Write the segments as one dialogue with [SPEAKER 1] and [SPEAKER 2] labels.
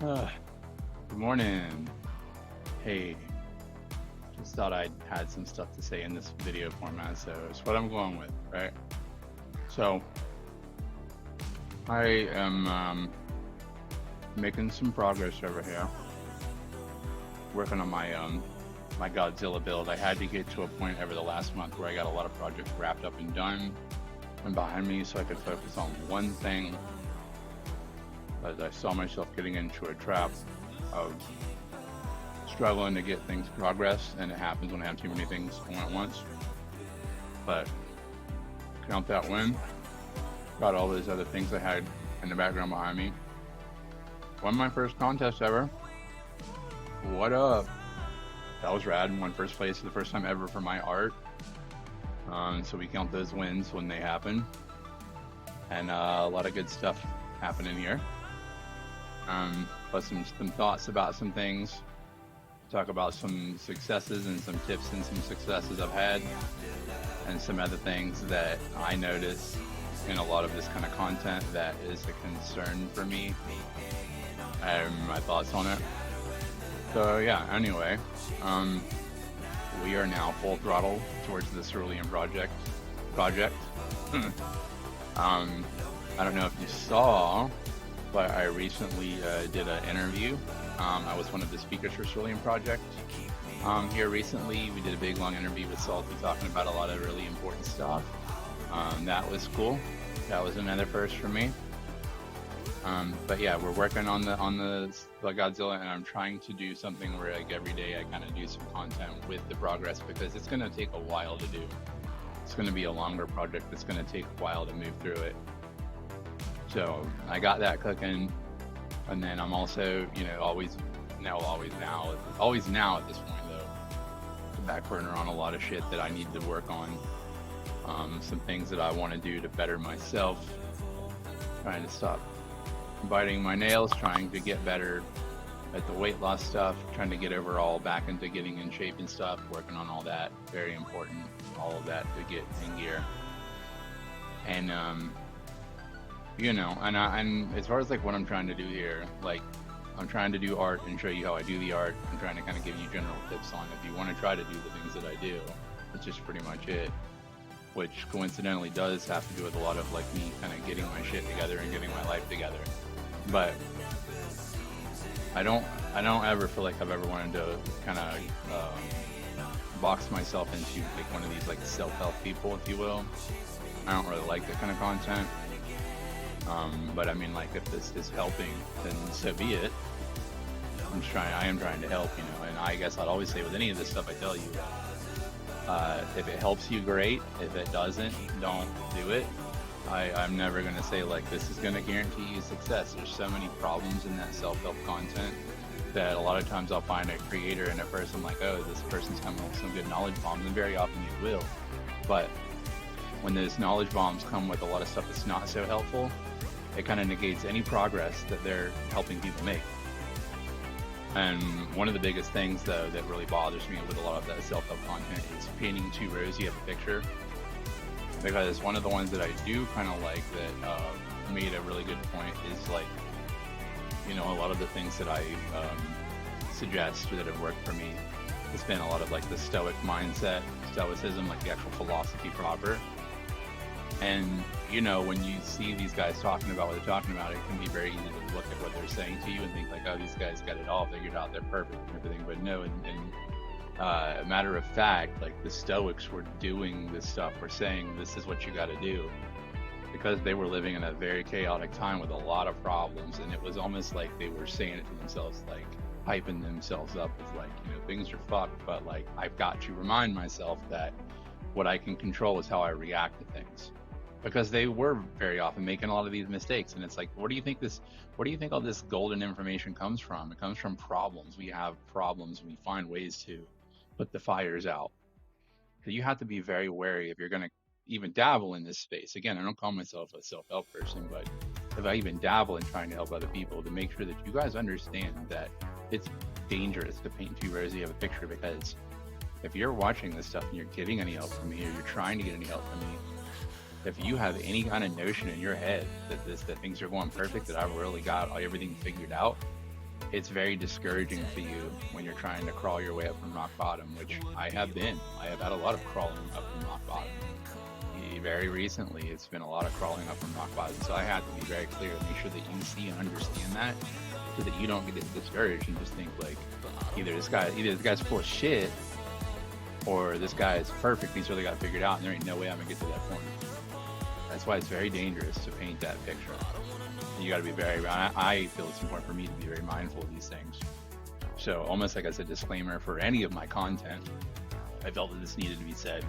[SPEAKER 1] Uh, Good morning. Hey, just thought I had some stuff to say in this video format, so it's what I'm going with, right? So I am making some progress over here, working on my Godzilla build. I had to get to a point over the last month where I got a lot of projects wrapped up and done and behind me, so I could focus on one thing. As I saw myself getting into a trap of struggling to get things progress, and it happens when I have too many things going at once. But count that win. Got all those other things I had in the background behind me. Won my first contest ever. What up? That was rad. Won first place for the first time ever for my art. So we count those wins when they happen. And a lot of good stuff happening here. But some thoughts about some things. Talk about some successes and some tips and some successes I've had, and some other things that I notice in a lot of this kind of content that is a concern for me, and my thoughts on it. So yeah, anyway, we are now full throttle towards the Cerulean project. I don't know if you saw, but I recently did an interview. I was one of the speakers for Cerulean Project. Here recently, we did a big long interview with Salty talking about a lot of really important stuff. That was cool. That was another first for me. But yeah, we're working on the Godzilla, and I'm trying to do something where like every day I kind of do some content with the progress, because it's going to take a while to do. It's going to be a longer project. It's going to take a while to move through it. So I got that cooking, and then I'm also, always now at this point though, the back burner on a lot of shit that I need to work on. Some things that I want to do to better myself, trying to stop biting my nails, trying to get better at the weight loss stuff, trying to get overall back into getting in shape and stuff, working on all that, very important, all of that to get in gear. And and as far as like what I'm trying to do here, like I'm trying to do art and show you how I do the art. I'm trying to kind of give you general tips on if you want to try to do the things that I do. It's just pretty much it, which coincidentally does have to do with a lot of like me kind of getting my shit together and getting my life together. But I don't ever feel like I've ever wanted to kind of box myself into like one of these like self-help people, if you will. I don't really like that kind of content. But I mean, like, if this is helping, then so be it. I am trying to help, and I guess I'd always say with any of this stuff I tell you, if it helps you, great. If it doesn't, don't do it. I'm never going to say, like, this is going to guarantee you success. There's so many problems in that self-help content that a lot of times I'll find a creator and a person like, oh, this person's coming with some good knowledge bombs, and very often you will. But when those knowledge bombs come with a lot of stuff that's not so helpful, it kind of negates any progress that they're helping people make. And one of the biggest things, though, that really bothers me with a lot of that self-help content is painting too rosy of a picture. Because one of the ones that I do kind of like that made a really good point is like, a lot of the things that I suggest or that have worked for me, it's been a lot of like the stoic mindset, stoicism, like the actual philosophy proper. And, when you see these guys talking about what they're talking about, it can be very easy to look at what they're saying to you and think like, oh, these guys got it all figured out, they're perfect and everything. But no, a matter of fact, like the Stoics were doing this stuff, were saying this is what you got to do, because they were living in a very chaotic time with a lot of problems. And it was almost like they were saying it to themselves, like hyping themselves up as like, things are fucked, but like I've got to remind myself that what I can control is how I react to things. Because they were very often making a lot of these mistakes, and it's like, where do you think all this golden information comes from? It comes from problems. We have problems, and we find ways to put the fires out. So you have to be very wary if you're going to even dabble in this space. Again, I don't call myself a self-help person, but if I even dabble in trying to help other people, to make sure that you guys understand that it's dangerous to paint too rosy of a picture. Because if you're watching this stuff and you're getting any help from me, or you're trying to get any help from me, if you have any kind of notion in your head that things are going perfect, that I've really got everything figured out, it's very discouraging for you when you're trying to crawl your way up from rock bottom, which I have been. I have had a lot of crawling up from rock bottom. Very recently, it's been a lot of crawling up from rock bottom. So I have to be very clear, make sure that you see and understand that, so that you don't get discouraged and just think like, either this guy's full of shit, or this guy is perfect. He's really got it figured out, and there ain't no way I'm gonna get to that point. That's why it's very dangerous to paint that picture. You got to be I feel it's important for me to be very mindful of these things. So almost like as a disclaimer for any of my content, I felt that this needed to be said,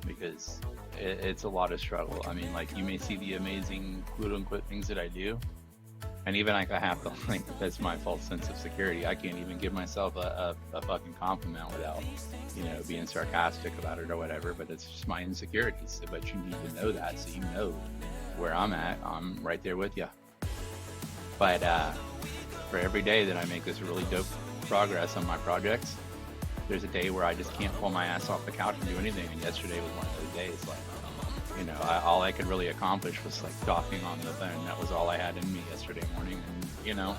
[SPEAKER 1] because it's a lot of struggle. I mean, like, you may see the amazing quote unquote things that I do, and even like I have to, like, that's my false sense of security. I can't even give myself a fucking compliment without, being sarcastic about it or whatever, but it's just my insecurities. But you need to know that, so you know where I'm at. I'm right there with you. But for every day that I make this really dope progress on my projects, there's a day where I just can't pull my ass off the couch and do anything. And yesterday was one of those days. Like, all I could really accomplish was like talking on the phone. That was all I had in me yesterday morning. And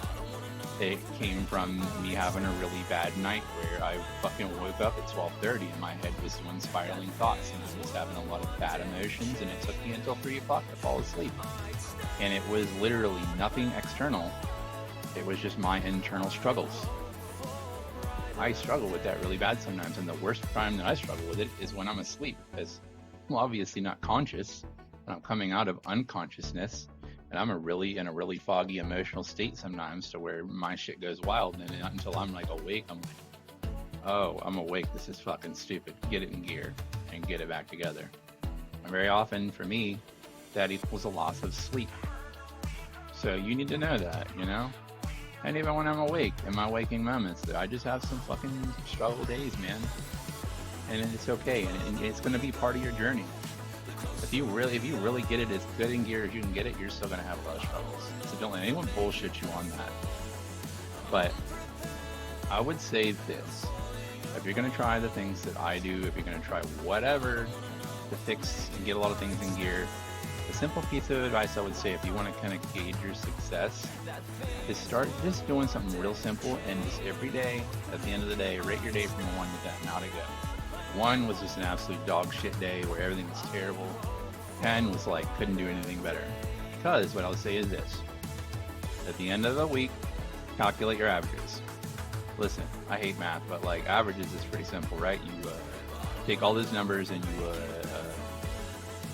[SPEAKER 1] it came from me having a really bad night where I fucking woke up at 12:30 and my head was doing spiraling thoughts, and I was having a lot of bad emotions, and it took me until 3 o'clock to fall asleep. And it was literally nothing external. It was just my internal struggles. I struggle with that really bad sometimes, and the worst time that I struggle with it is when I'm asleep, because I'm obviously not conscious, and I'm coming out of unconsciousness, and I'm in a really foggy emotional state sometimes, to where my shit goes wild, and not until I'm like awake, I'm like, oh, I'm awake, this is fucking stupid, get it in gear, and get it back together. And very often, for me, that equals a loss of sleep. So you need to know that, And even when I'm awake, in my waking moments, that I just have some fucking struggle days, man. And it's okay, and it's going to be part of your journey. If you really get it as good in gear as you can get it, you're still going to have a lot of struggles. So don't let anyone bullshit you on that. But I would say this: if you're going to try the things that I do, if you're going to try whatever to fix and get a lot of things in gear, a simple piece of advice I would say, if you want to kind of gauge your success, is start just doing something real simple, and just every day, at the end of the day, rate your day from 1 to 10, how to go. 1 was just an absolute dog shit day where everything was terrible. 10 was like, couldn't do anything better. Because what I would say is this: at the end of the week, calculate your averages. Listen, I hate math, but like, averages is pretty simple, right? You take all those numbers and you,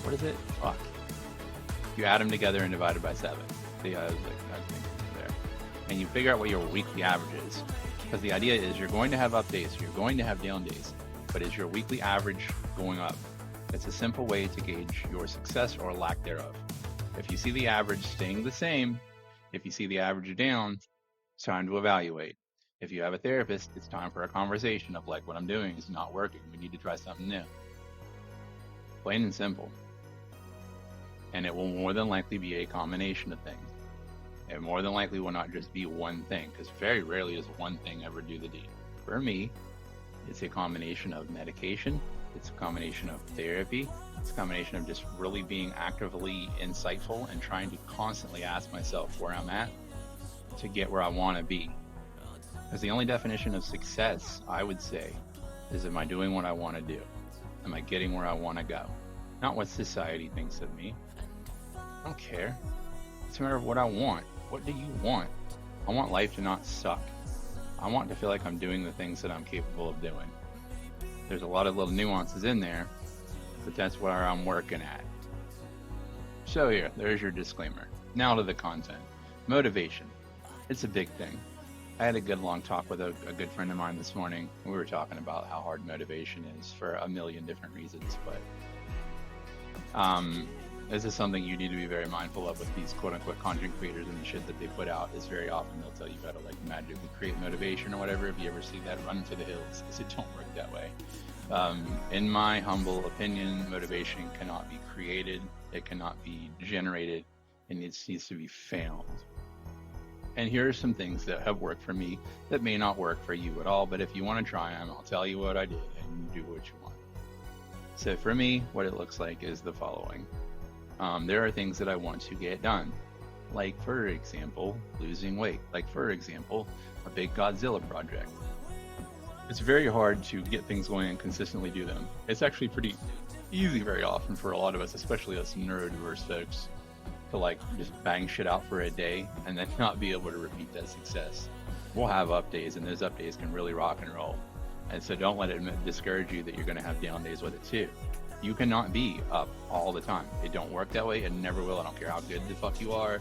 [SPEAKER 1] what is it? Fuck. You add them together and divide it by 7. See, I think there. And you figure out what your weekly average is. Because the idea is you're going to have up days, you're going to have down days, but is your weekly average going up? It's a simple way to gauge your success or lack thereof. If you see the average staying the same, if you see the average down, it's time to evaluate. If you have a therapist, it's time for a conversation of like, what I'm doing is not working. We need to try something new. Plain and simple. And it will more than likely be a combination of things. It more than likely will not just be one thing, because very rarely does one thing ever do the deed. For me, it's a combination of medication, it's a combination of therapy, it's a combination of just really being actively insightful and trying to constantly ask myself where I'm at to get where I want to be. Because the only definition of success, I would say, is, am I doing what I want to do? Am I getting where I want to go? Not what society thinks of me. I don't care. It's a matter of what I want. What do you want? I want life to not suck. I want to feel like I'm doing the things that I'm capable of doing. There's a lot of little nuances in there, but that's where I'm working at. So here, there's your disclaimer. Now to the content. Motivation. It's a big thing. I had a good long talk with a good friend of mine this morning. We were talking about how hard motivation is for a million different reasons, but this is something you need to be very mindful of with these quote-unquote content creators and the shit that they put out. Is very often they'll tell you how to like magically create motivation or whatever. If you ever see that, run for the hills, because it don't work that way. In my humble opinion, motivation cannot be created, it cannot be generated, and it needs to be found. And here are some things that have worked for me that may not work for you at all, but if you want to try them, I'll tell you what I did and you do what you want. So for me, what it looks like is the following. There are things that I want to get done. Like, for example, losing weight. Like, for example, a big Godzilla project. It's very hard to get things going and consistently do them. It's actually pretty easy very often for a lot of us, especially us neurodiverse folks, to like just bang shit out for a day and then not be able to repeat that success. We'll have up days, and those up days can really rock and roll. And so don't let it discourage you that you're going to have down days with it too. You cannot be up all the time. It don't work that way. It never will. I don't care how good the fuck you are.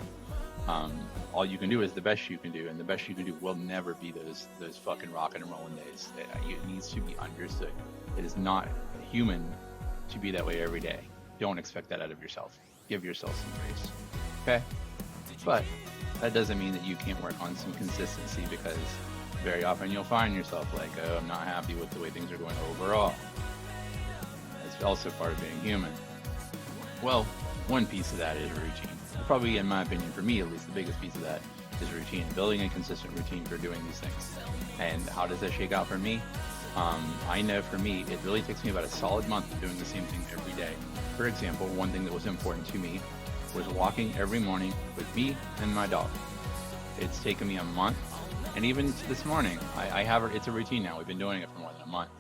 [SPEAKER 1] All you can do is the best you can do, and the best you can do will never be those fucking rocking and rolling days. It needs to be understood. It is not human to be that way every day. Don't expect that out of yourself. Give yourself some grace. Okay? But that doesn't mean that you can't work on some consistency, because very often you'll find yourself like, oh, I'm not happy with the way things are going overall. That's also part of being human. Well, one piece of that is routine. Probably, in my opinion, for me at least, the biggest piece of that is routine. Building a consistent routine for doing these things. And how does that shake out for me? I know for me, it really takes me about a solid month of doing the same thing every day. For example, one thing that was important to me was walking every morning with me and my dog. It's taken me a month, and even to this morning, it's a routine now. We've been doing it for more than a month.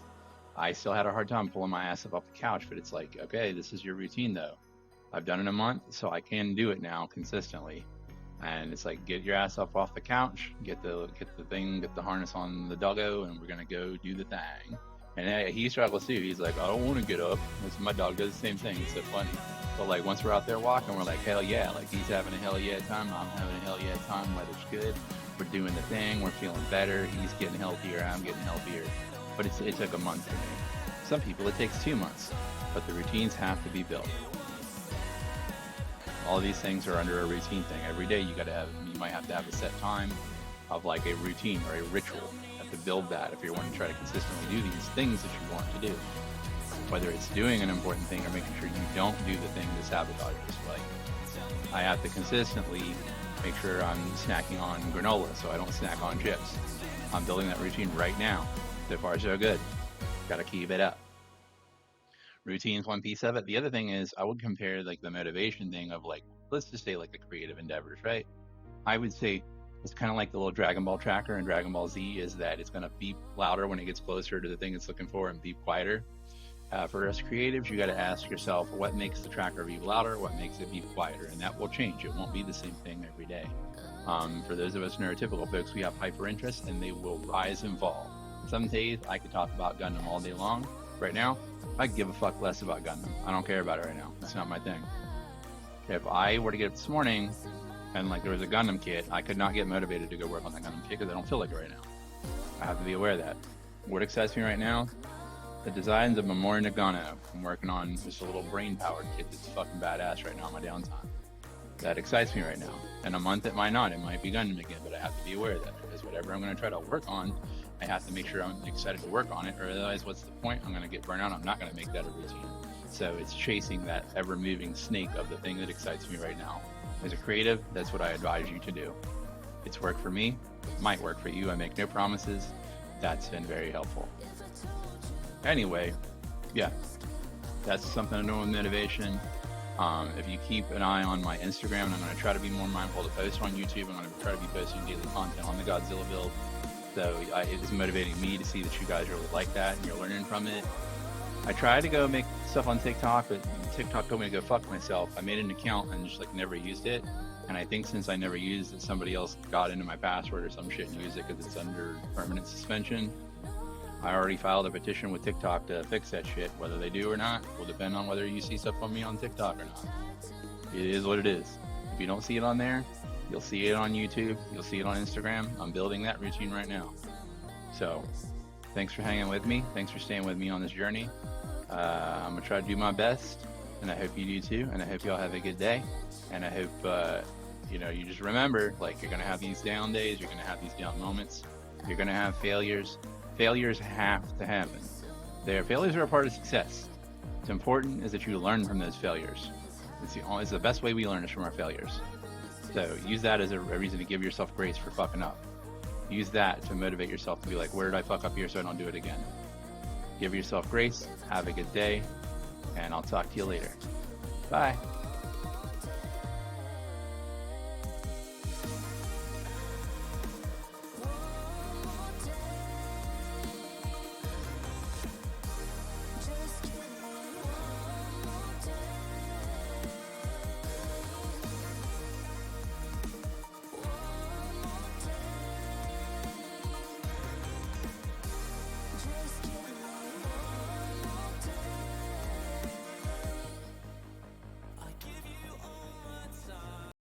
[SPEAKER 1] I still had a hard time pulling my ass up off the couch, but it's like, okay, this is your routine though. I've done it a month, so I can do it now consistently. And it's like, get your ass up off the couch, get the harness on the doggo, and we're gonna go do the thing. And he struggles too. He's like, I don't want to get up. My dog does the same thing. It's so funny. But like, once we're out there walking, we're like, hell yeah. Like, he's having a hell yeah time. I'm having a hell yeah time. Weather's good. We're doing the thing. We're feeling better. He's getting healthier. I'm getting healthier. But it took a month for me. Some people, it takes 2 months. But the routines have to be built. All of these things are under a routine thing. Every day you might have to have a set time of like a routine or a ritual. You have to build that if you want to try to consistently do these things that you want to do. Whether it's doing an important thing or making sure you don't do the thing that sabotages. Like, I have to consistently make sure I'm snacking on granola so I don't snack on chips. I'm building that routine right now. So far, so good. Gotta keep it up. Routine's one piece of it. The other thing is, I would compare like the motivation thing of like, let's just say like the creative endeavors, right? I would say it's kind of like the little Dragon Ball tracker in Dragon Ball Z, is that it's going to beep louder when it gets closer to the thing it's looking for and beep quieter. For us creatives, you got to ask yourself, what makes the tracker beep louder? What makes it beep quieter? And that will change. It won't be the same thing every day. For those of us neurotypical folks, we have hyper interest, and they will rise and fall. Some days I could talk about Gundam all day long. Right now, I give a fuck less about Gundam. I don't care about it right now. It's not my thing. If I were to get up this morning and like there was a Gundam kit, I could not get motivated to go work on that Gundam kit because I don't feel like it right now. I have to be aware of that. What excites me right now? The designs of Mamoru Nagano. I'm working on just a little brain powered kit that's fucking badass right now on my downtime. That excites me right now. In a month it might not. It might be Gundam again, but I have to be aware of that, because whatever I'm going to try to work on, I have to make sure I'm excited to work on it, or otherwise what's the point? I'm going to get burnt out. I'm not going to make that a routine. So it's chasing that ever-moving snake of the thing that excites me right now. As a creative, that's what I advise you to do. It's worked for me. It might work for you. I make no promises. That's been very helpful. Anyway, yeah, that's something to do with motivation. If you keep an eye on my Instagram, and I'm going to try to be more mindful to post on YouTube. I'm going to try to be posting daily content on the Godzilla build. So it is motivating me to see that you guys really like that and you're learning from it. I tried to go make stuff on TikTok, but TikTok told me to go fuck myself. I made an account and just like never used it. And I think since I never used it, somebody else got into my password or some shit and used it because it's under permanent suspension. I already filed a petition with TikTok to fix that shit. Whether they do or not will depend on whether you see stuff on me on TikTok or not. It is what it is. If you don't see it on there, you'll see it on YouTube. You'll see it on Instagram. I'm building that routine right now. So thanks for hanging with me. Thanks for staying with me on this journey. I'm going to try to do my best, and I hope you do too. And I hope y'all have a good day. And I hope, you just remember, like, you're going to have these down days. You're going to have these down moments. You're going to have failures. Failures have to happen. Failures are a part of success. What's important is that you learn from those failures. It's the best way we learn is from our failures. So use that as a reason to give yourself grace for fucking up. Use that to motivate yourself to be like, where did I fuck up here so I don't do it again? Give yourself grace. Have a good day. And I'll talk to you later. Bye.